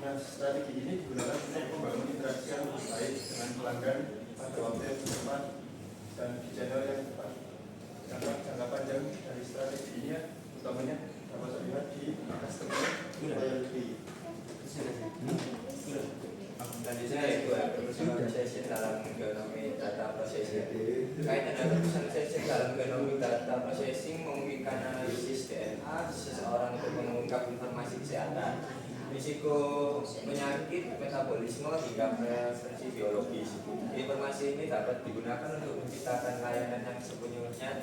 Nah, strategi ini digunakan untuk membangun interaksi yang lebih baik dengan pelanggan pada waktu yang tepat dan di channel yang tepat. Jangka panjang dari strategi ini utamanya dapat terlihat di customer loyalty. Selanjutnya yaitu personalization dalam genomic data processing. Kaitan dengan personalization dalam genomic data processing memungkinkan analisis DNA seseorang untuk mengungkap informasi kesehatan, risiko penyakit, metabolisme hingga preferensi biologis. Informasi ini dapat digunakan untuk menciptakan layanan yang sepenuhnya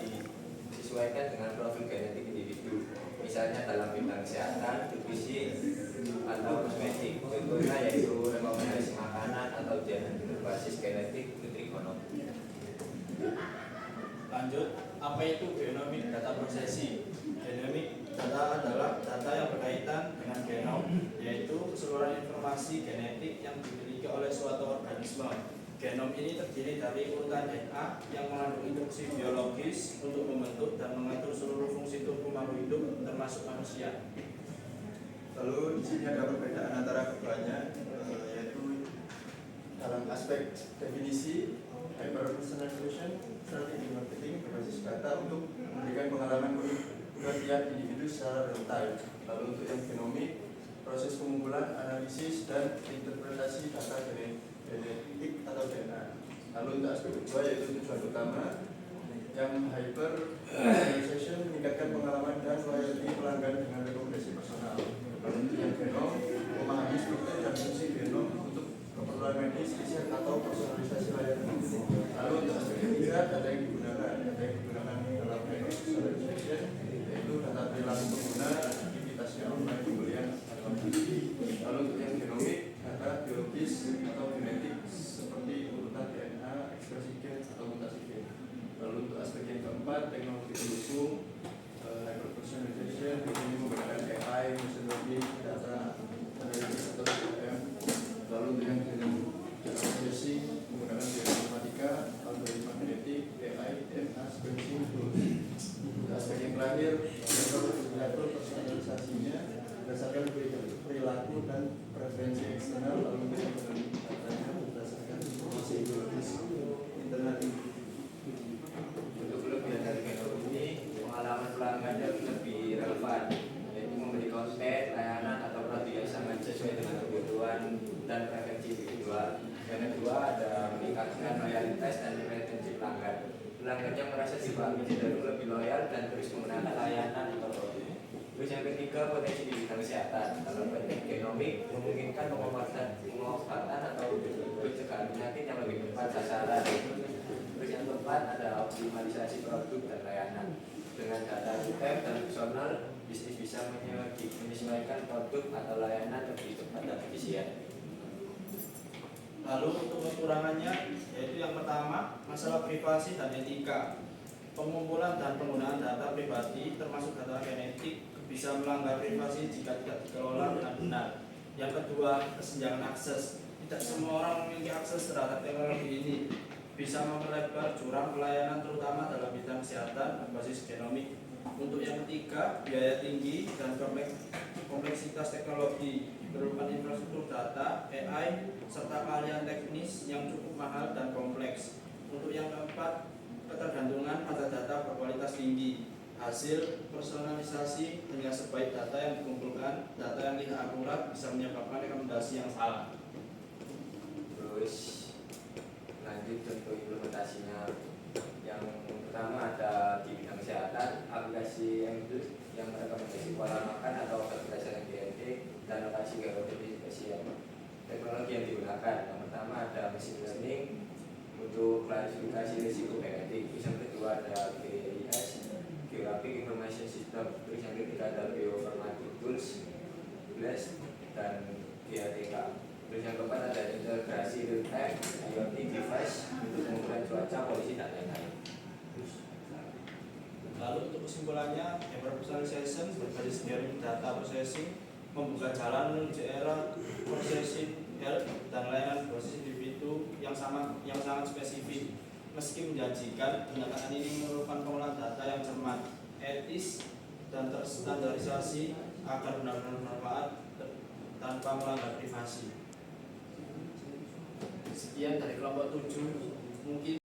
disesuaikan dengan profil genetik individu. Misalnya dalam bidang kesehatan, nutrisi, atau kosmetik. Contohnya yaitu rekomendasi makanan atau jajanan berbasis genetik Nutrigonom. Lanjut, apa itu genomic data processing? Genomic data adalah data yang berkaitan dengan genom, yaitu keseluruhan informasi genetik yang dimiliki oleh suatu organisme. Genom ini terdiri dari urutan DNA yang mengandung instruksi biologis untuk membentuk dan mengatur seluruh fungsi tubuh makhluk hidup termasuk manusia. Lalu di sini ada perbedaan antara keduanya, yaitu dalam aspek definisi hyper-personalization, strategi marketing berbasis data untuk memberikan pengalaman tiap individu secara real time. Lalu untuk yang genomik, proses pengumpulan, analisis, dan interpretasi data genetik atau DNA. Lalu untuk aspek kedua yaitu tujuan utama yang hyper-personalization meningkatkan pengalaman dan loyalty pelanggan dengan rekomendasi personal. Lalu untuk yang genom, memahami struktur dan fungsi genom untuk keperluan medis, riset atau personalisasi layanan. Lalu untuk aspek ketiga, data yang digunakan dalam personalization yaitu data perilaku pengguna, aktivitasnya online, pembelian, atau lalu untuk yang genomik, data biologis atau genetik seperti urutan DNA, ekspresi gen atau mutasi gen. Lalu untuk aspek yang keempat, teknologi pendukung hyper-personalization ini menggunakan AI, machine learning, data analysis atau DLM. Lalu untuk yang processing menggunakan bioinformatika, algoritma genetik, AI, DNA, sequencing tools. Untuk aspek yang terakhir, level personalisasinya berdasarkan perilaku dan preferensi eksternal, lalu datanya berdasarkan informasi biologis internal. Untuk kelebihan dari genom ini, pengalaman pelanggan lebih relevan, yaitu memberi konten, layanan atau produk yang sangat sesuai dengan kebutuhan dan preferensi individual. Yang kedua ada meningkatkan loyalitas dan retensi pelanggan. Pelanggan yang merasa dipahami cenderung lebih loyal dan terus menggunakan layanan atau produk. Terus yang ketiga, potensi di bidang kesehatan. Dalam teknik genomik memungkinkan pengobatan atau pencegahan penyakit yang lebih tepat sasaran. Terus yang keempat ada optimalisasi produk dan layanan. Dengan data detail dan personal, bisnis bisa menyesuaikan produk atau layanan lebih cepat dan efisien. Lalu untuk kekurangannya, yaitu yang pertama, masalah privasi dan etika. Pengumpulan dan penggunaan data pribadi termasuk data genetik bisa melanggar privasi jika tidak dikelola dengan benar. Yang kedua, kesenjangan akses. Tidak semua orang memiliki akses terhadap teknologi ini. Bisa memperlebar jurang pelayanan terutama dalam bidang kesehatan berbasis genomik. Untuk yang ketiga, biaya tinggi dan kompleksitas teknologi, berupa infrastruktur data, AI, serta keahlian teknis yang cukup mahal dan kompleks. Untuk yang keempat, ketergantungan pada data berkualitas tinggi. Hasil personalisasi hanya sebaik data yang dikumpulkan, data yang tidak akurat bisa menyebabkan rekomendasi yang salah. Terus lanjut contoh implementasinya. Yang pertama ada di bidang kesehatan, aplikasi yang merekomendasi pola makan atau obat berdasarkan DNT dan lokasi geografis spesial. Teknologi yang digunakan, yang pertama ada machine learning untuk klasifikasi risiko genetik. Yang kedua ada GIS, Geographic Information System. Terus yang ketiga ada bioinformatic tools, BLAST dan GATK. Terus yang keempat ada integrasi real time IoT device untuk pengukuran cuaca, polisi dan lain-lain. Lalu untuk kesimpulannya, hyper-personalization berbasis genomic data processing membuka jalan menuju era processing health dan layanan berbasis individu yang sangat spesifik. Meski menjanjikan, pendekatan ini memerlukan pengolahan data yang cermat, etis, dan terstandarisasi agar benar-benar bermanfaat tanpa melanggar privasi. Sekian dari kelompok 7, mungkin